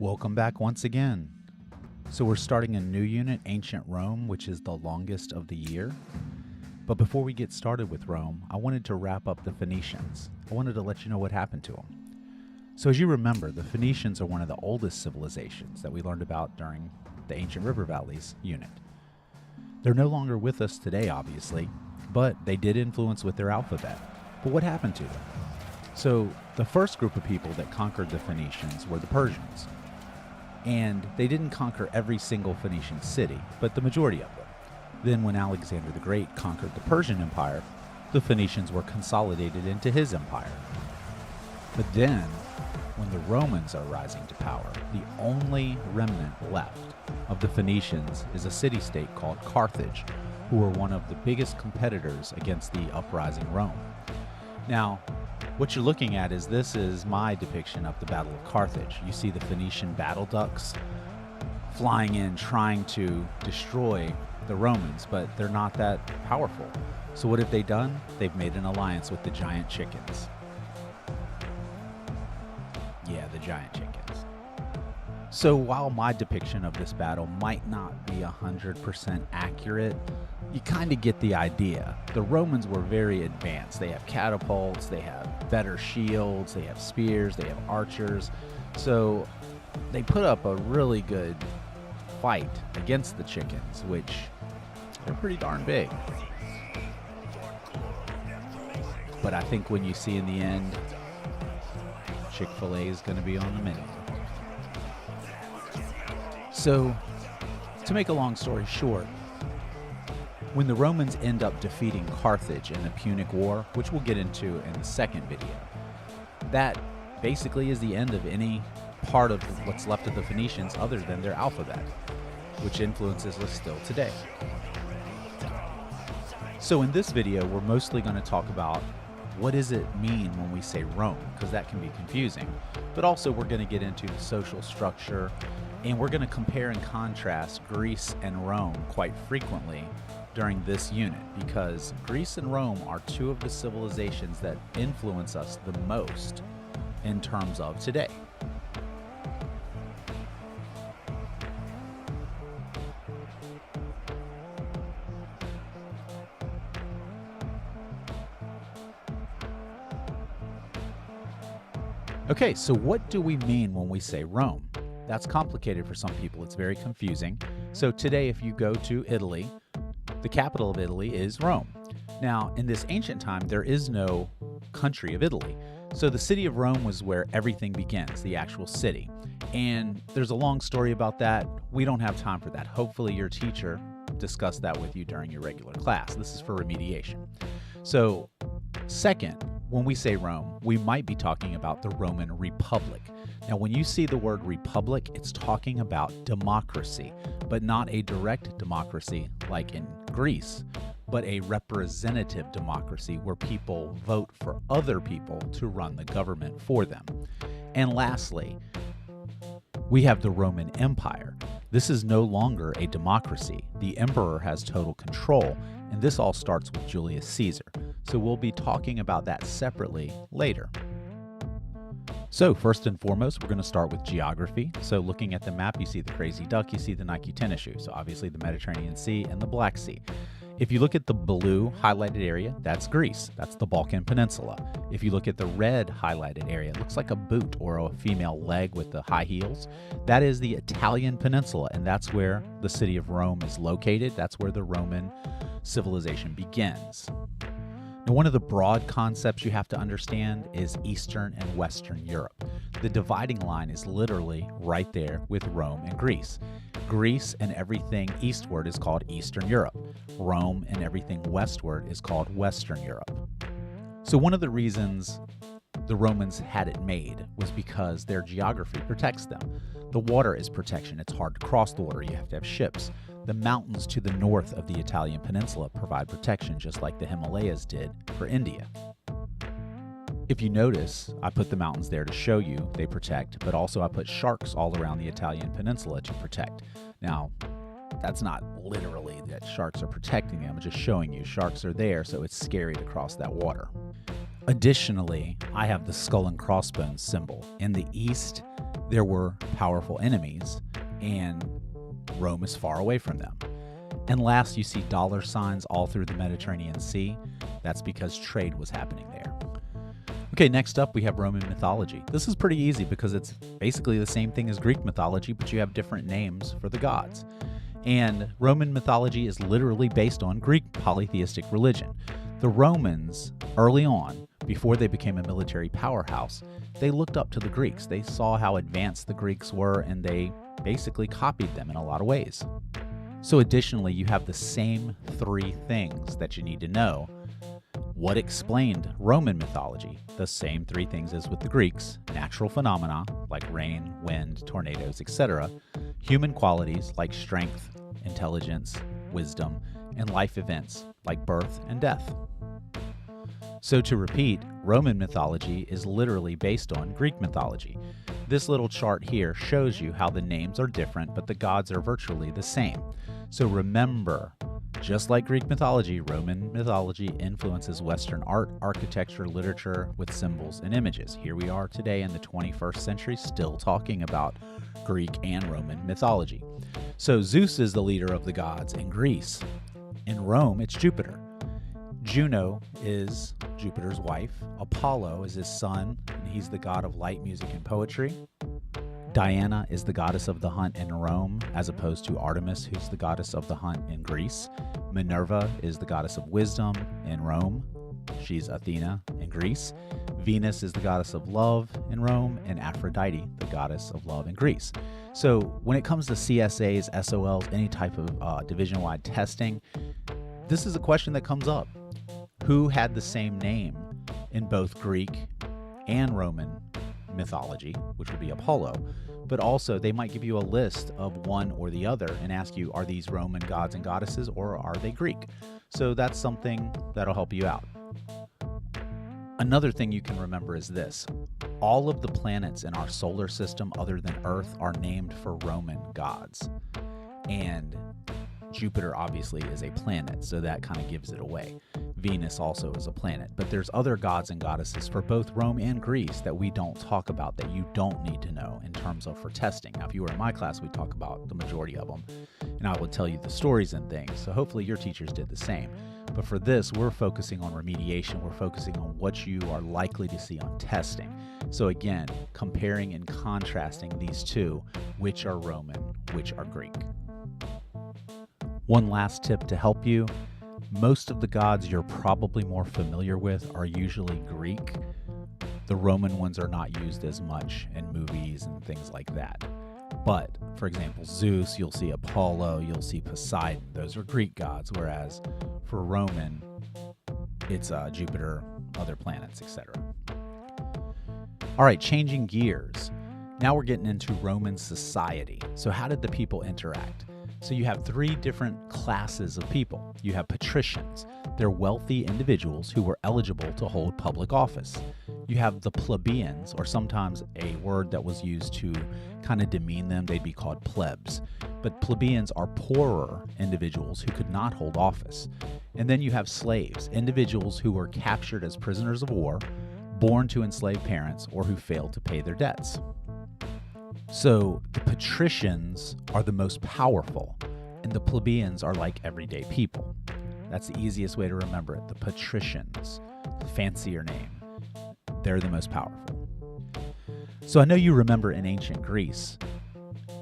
Welcome back once again. So we're starting a new unit, Ancient Rome, which is the longest of the year. But before we get started with Rome, I wanted to wrap up the Phoenicians. I wanted to let you know what happened to them. So as you remember, the Phoenicians are one of the oldest civilizations that we learned about during the Ancient River Valleys unit. They're no longer with us today, obviously, but they did influence with their alphabet. But what happened to them? So the first group of people that conquered the Phoenicians were the Persians. And they didn't conquer every single Phoenician city, but the majority of them. Then when Alexander the Great conquered the Persian Empire, the Phoenicians were consolidated into his empire. But then, when the Romans are rising to power, the only remnant left of the Phoenicians is a city-state called Carthage, who were one of the biggest competitors against the uprising Rome. Now, what you're looking at is this is my depiction of the Battle of Carthage. You see the Phoenician battle ducks flying in trying to destroy the Romans, but they're not that powerful. So what have they done? They've made an alliance with the giant chickens. Yeah, the giant chickens. So while my depiction of this battle might not be 100% accurate, you kind of get the idea. The Romans were very advanced. They have catapults, they have better shields, they have spears, they have archers. So they put up a really good fight against the chickens, which they're pretty darn big. But I think when you see in the end, Chick-fil-A is going to be on the menu. So, to make a long story short, when the Romans end up defeating Carthage in the Punic War, which we'll get into in the second video, that basically is the end of any part of what's left of the Phoenicians other than their alphabet, which influences us still today. So in this video, we're mostly going to talk about what does it mean when we say Rome, because that can be confusing. But also we're going to get into the social structure, and we're going to compare and contrast Greece and Rome quite frequently during this unit, because Greece and Rome are two of the civilizations that influence us the most in terms of today. Okay, so what do we mean when we say Rome? That's complicated for some people. It's very confusing. So today, if you go to Italy, the capital of Italy is Rome. Now, in this ancient time, there is no country of Italy. So the city of Rome was where everything begins, the actual city. And there's a long story about that. We don't have time for that. Hopefully your teacher discussed that with you during your regular class. This is for remediation. So second, when we say Rome, we might be talking about the Roman Republic. Now, when you see the word republic, it's talking about democracy, but not a direct democracy like in Greece, but a representative democracy where people vote for other people to run the government for them. And lastly, we have the Roman Empire. This is no longer a democracy. The emperor has total control, and this all starts with Julius Caesar. So we'll be talking about that separately later. So first and foremost, we're going to start with geography. So looking at the map, you see the crazy duck, you see the Nike tennis shoe. So obviously the Mediterranean Sea and the Black Sea. If you look at the blue highlighted area, that's Greece. That's the Balkan Peninsula. If you look at the red highlighted area, it looks like a boot or a female leg with the high heels. That is the Italian Peninsula, and that's where the city of Rome is located. That's where the Roman civilization begins. Now, one of the broad concepts you have to understand is Eastern and Western Europe. The dividing line is literally right there with Rome and Greece. Greece and everything eastward is called Eastern Europe. Rome and everything westward is called Western Europe. So one of the reasons the Romans had it made was because their geography protects them. The water is protection. It's hard to cross the water. You have to have ships. The mountains to the north of the Italian peninsula provide protection, just like the Himalayas did for India. If you notice, I put the mountains there to show you they protect, but also I put sharks all around the Italian peninsula to protect. Now, that's not literally that sharks are protecting them, I'm just showing you sharks are there, so it's scary to cross that water. Additionally, I have the skull and crossbones symbol. In the east, there were powerful enemies, and Rome is far away from them. And last, you see dollar signs all through the Mediterranean Sea. That's because trade was happening there. Okay, next up we have Roman mythology. This is pretty easy because it's basically the same thing as Greek mythology, but you have different names for the gods. And Roman mythology is literally based on Greek polytheistic religion. The Romans, early on, before they became a military powerhouse, they looked up to the Greeks. They saw how advanced the Greeks were, and they basically copied them in a lot of ways. So additionally, you have the same three things that you need to know. What explained Roman mythology? The same three things as with the Greeks: natural phenomena like rain, wind, tornadoes, etc., human qualities like strength, intelligence, wisdom, and life events like birth and death. So to repeat, Roman mythology is literally based on Greek mythology. This little chart here shows you how the names are different, but the gods are virtually the same. So remember, just like Greek mythology, Roman mythology influences Western art, architecture, literature with symbols and images. Here we are today in the 21st century, still talking about Greek and Roman mythology. So Zeus is the leader of the gods in Greece. In Rome, it's Jupiter. Juno is Jupiter's wife. Apollo is his son, and he's the god of light, music, and poetry. Diana is the goddess of the hunt in Rome, as opposed to Artemis, who's the goddess of the hunt in Greece. Minerva is the goddess of wisdom in Rome. She's Athena in Greece. Venus is the goddess of love in Rome, and Aphrodite, the goddess of love in Greece. So when it comes to CSAs, SOLs, any type of division-wide testing, this is a question that comes up. Who had the same name in both Greek and Roman mythology, which would be Apollo, but also they might give you a list of one or the other and ask you, are these Roman gods and goddesses or are they Greek? So that's something that'll help you out. Another thing you can remember is this. All of the planets in our solar system other than Earth are named for Roman gods. And Jupiter obviously is a planet, so that kind of gives it away. Venus also is a planet, but there's other gods and goddesses for both Rome and Greece that we don't talk about, that you don't need to know in terms of for testing. Now, if you were in my class, we'd talk about the majority of them, and I would tell you the stories and things, so hopefully your teachers did the same. But for this, we're focusing on remediation. We're focusing on what you are likely to see on testing. So again, comparing and contrasting these two, which are Roman, which are Greek. One last tip to help you. Most of the gods you're probably more familiar with are usually Greek. The Roman ones are not used as much in movies and things like that. But, for example, Zeus, you'll see Apollo, you'll see Poseidon. Those are Greek gods, whereas for Roman, it's Jupiter, other planets, etc. All right, changing gears. Now we're getting into Roman society. So how did the people interact? So you have three different classes of people. You have patricians. They're wealthy individuals who were eligible to hold public office. You have the plebeians, or sometimes a word that was used to kind of demean them, they'd be called plebs. But plebeians are poorer individuals who could not hold office. And then you have slaves, individuals who were captured as prisoners of war, born to enslaved parents, or who failed to pay their debts. So the patricians are the most powerful, and the plebeians are like everyday people. That's the easiest way to remember it. The patricians, fancier name, they're the most powerful. So I know you remember in ancient Greece,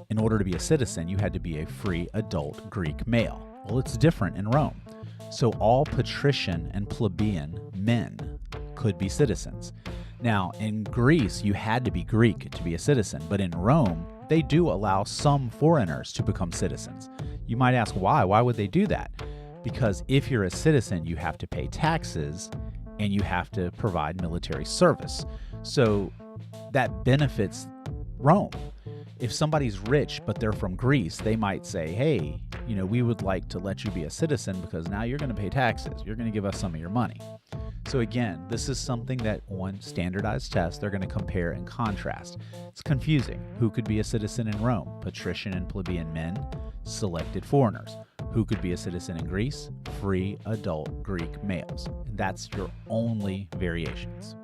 in order to be a citizen, you had to be a free adult Greek male. Well, it's different in Rome. So all patrician and plebeian men could be citizens. Now, in Greece, you had to be Greek to be a citizen, but in Rome, they do allow some foreigners to become citizens. You might ask why? Why would they do that? Because if you're a citizen, you have to pay taxes and you have to provide military service. So that benefits Rome. If somebody's rich, but they're from Greece, they might say, hey, we would like to let you be a citizen because now you're going to pay taxes. You're going to give us some of your money. So again, this is something that on standardized tests, they're going to compare and contrast. It's confusing. Who could be a citizen in Rome? Patrician and plebeian men, selected foreigners. Who could be a citizen in Greece? Free adult Greek males. And that's your only variations.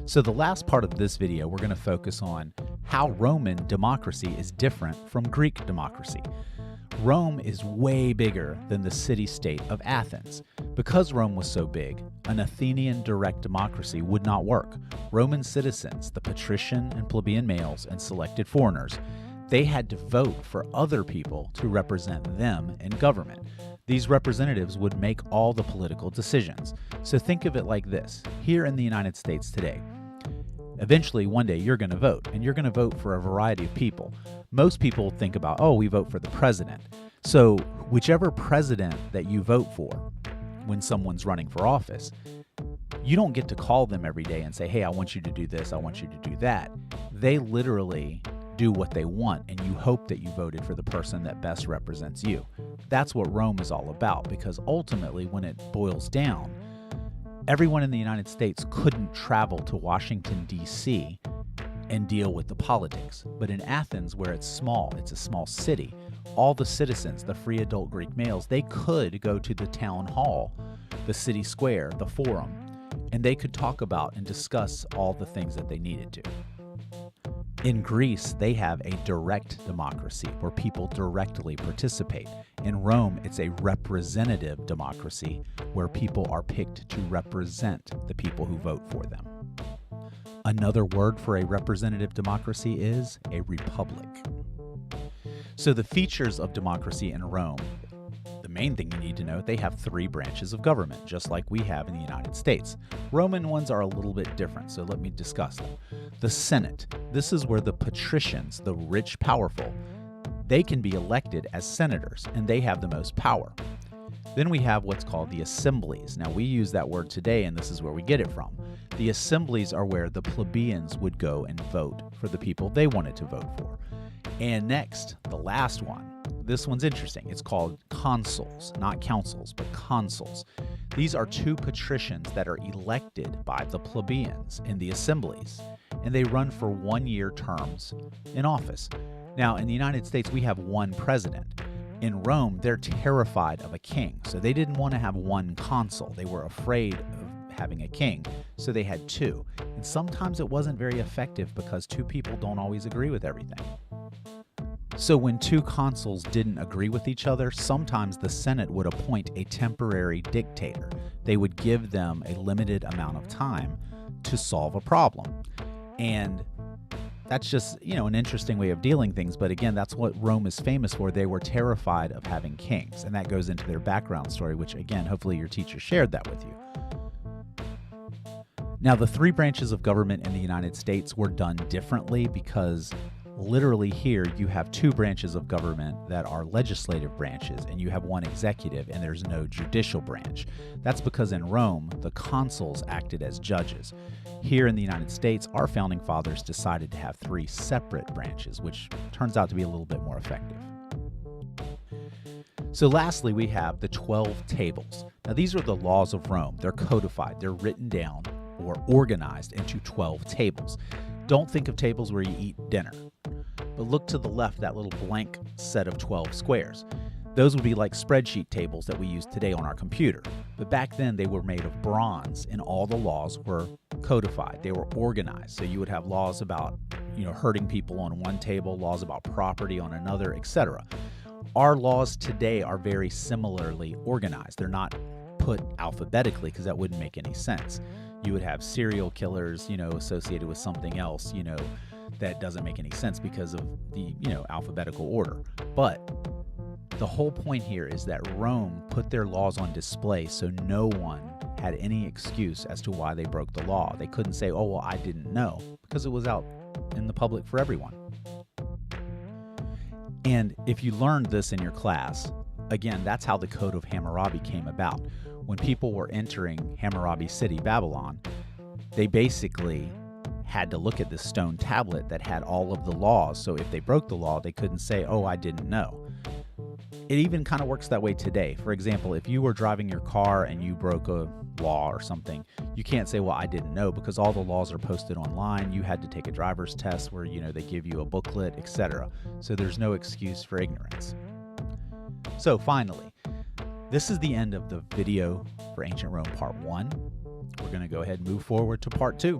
So the last part of this video, we're going to focus on how Roman democracy is different from Greek democracy. Rome is way bigger than the city-state of Athens. Because Rome was so big, an Athenian direct democracy would not work. Roman citizens, the patrician and plebeian males and selected foreigners, they had to vote for other people to represent them in government. These representatives would make all the political decisions. So think of it like this. Here in the United States today, eventually one day you're going to vote, and you're going to vote for a variety of people. Most people think about, oh, we vote for the president. So whichever president that you vote for when someone's running for office, you don't get to call them every day and say, hey, I want you to do this, I want you to do that. They literally do what they want, and you hope that you voted for the person that best represents you. That's what Rome is all about, because ultimately, when it boils down, everyone in the United States couldn't travel to Washington, D.C. and deal with the politics. But in Athens, where it's a small city, all the citizens, the free adult Greek males, they could go to the town hall, the city square, the forum, and they could talk about and discuss all the things that they needed to. In Greece, they have a direct democracy where people directly participate. In Rome, it's a representative democracy where people are picked to represent the people who vote for them. Another word for a representative democracy is a republic. So the features of democracy in Rome, the main thing you need to know, they have 3 branches of government, just like we have in the United States. Roman ones are a little bit different, so let me discuss them. The Senate, this is where the patricians, the rich, powerful, they can be elected as senators, and they have the most power. Then we have what's called the assemblies. Now, we use that word today, and this is where we get it from. The assemblies are where the plebeians would go and vote for the people they wanted to vote for. And next, the last one. This one's interesting. It's called consuls, not councils, but consuls. These are 2 patricians that are elected by the plebeians in the assemblies, and they run for 1-year terms in office. Now, in the United States, we have 1 president. In Rome, they're terrified of a king, so they didn't want to have 1 consul. They were afraid of having a king, so they had 2. And sometimes it wasn't very effective because 2 people don't always agree with everything. So when 2 consuls didn't agree with each other, sometimes the Senate would appoint a temporary dictator. They would give them a limited amount of time to solve a problem. And that's just, an interesting way of dealing things. But again, that's what Rome is famous for. They were terrified of having kings. And that goes into their background story, which again, hopefully your teacher shared that with you. Now, the 3 branches of government in the United States were done differently because literally here you have 2 branches of government that are legislative branches, and you have 1 executive, and there's no judicial branch. That's because in Rome, the consuls acted as judges. Here in the United States, our founding fathers decided to have 3 separate branches, which turns out to be a little bit more effective. So lastly, we have the 12 tables. Now, these are the laws of Rome. They're codified. They're written down or organized into 12 tables. Don't think of tables where you eat dinner, but look to the left, that little blank set of 12 squares. Those would be like spreadsheet tables that we use today on our computer. But back then they were made of bronze, and all the laws were codified. They were organized. So you would have laws about, hurting people on one table, laws about property on another, etc. Our laws today are very similarly organized. They're not put alphabetically because that wouldn't make any sense. You would have serial killers, associated with something else, that doesn't make any sense because of the, alphabetical order. But the whole point here is that Rome put their laws on display so no one had any excuse as to why they broke the law. They couldn't say, oh, well, I didn't know, because it was out in the public for everyone. And if you learned this in your class, again, that's how the Code of Hammurabi came about. When people were entering Hammurabi City, Babylon, they basically had to look at this stone tablet that had all of the laws. So if they broke the law, they couldn't say, oh, I didn't know. It even kind of works that way today. For example, if you were driving your car and you broke a law or something, you can't say, well, I didn't know, because all the laws are posted online. You had to take a driver's test where, they give you a booklet, etc. So there's no excuse for ignorance. So finally, this is the end of the video for Ancient Rome Part 1. We're going to go ahead and move forward to Part 2.